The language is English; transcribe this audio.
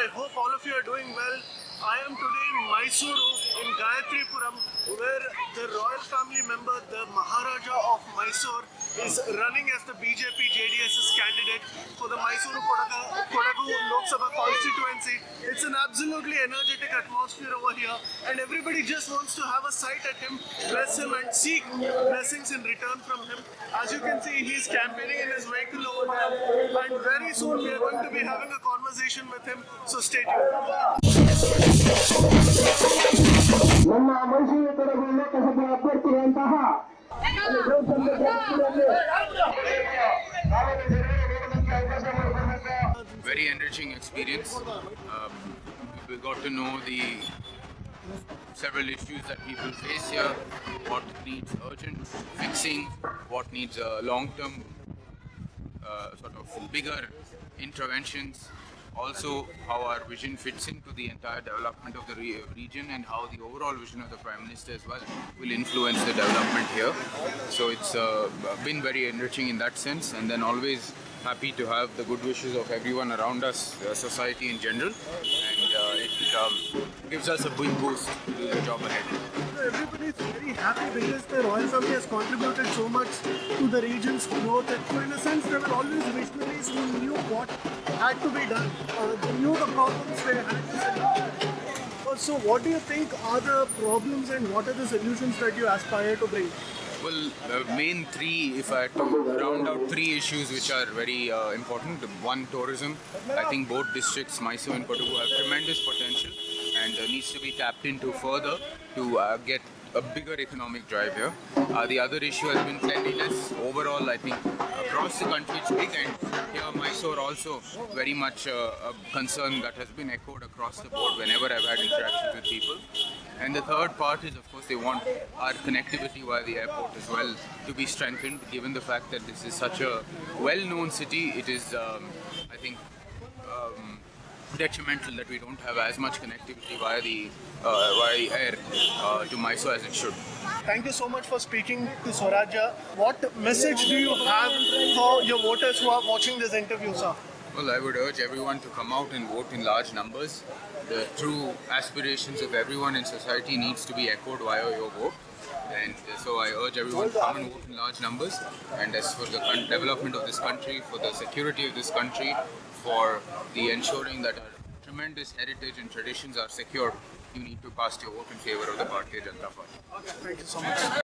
I hope all of you are doing well. I am today in Mysuru in Gayatripuram, where the royal family member, the Maharaja of Mysore, is running as the BJP JDS's candidate for the Mysuru Kodagu Lok Sabha constituency. It's an absolutely energetic atmosphere over here, and everybody just wants to have a sight at him, bless him, and seek blessings in return from him. As you can see, he's campaigning in his vehicle over there, and very soon we are going to be having a conversation with him. So stay tuned. ನಮ್ಮ Mysuru Kodagu Lok Sabha ಅಭ್ಯರ್ಥಿಗಳಂತಹ Very enriching experience. We got to know the several issues that people face here, what needs urgent fixing, what needs long-term sort of bigger interventions. Also, how our vision fits into the entire development of the region, and how the overall vision of the Prime Minister as well will influence the development here. So it's been very enriching in that sense, and then always happy to have the good wishes of everyone around us, society in general, and it gives us a big boost to do the job ahead. Everybody is very happy because the royal family has contributed so much to the region's growth. So in a sense, there were always visionaries who knew what had to be done. They knew the problems they had to solve. So what do you think are the problems and what are the solutions that you aspire to bring? Well, the main three, if I had to round out three issues which are very important. One, tourism. I think both districts, Mysore and Kodagu, have tremendous potential and needs to be tapped into further to get a bigger economic drive here. The other issue has been cleanliness. Overall, I think across the country it's big, and here Mysore also very much a concern that has been echoed across the board whenever I've had interactions with people. And the third part is, of course, they want our connectivity via the airport as well to be strengthened, given the fact that this is such a well-known city. It is, I think, detrimental that we don't have as much connectivity via the air to Mysore as it should. Thank you so much for speaking to Swarajya. What message do you have for your voters who are watching this interview, sir? Well, I would urge everyone to come out and vote in large numbers. The true aspirations of everyone in society needs to be echoed via your vote. And so I urge everyone to come and vote in large numbers. And as for the development of this country, for the security of this country, for the ensuring that our tremendous heritage and traditions are secure, you need to cast your vote in favor of the Bharatiya Janata Party. Thank you so much.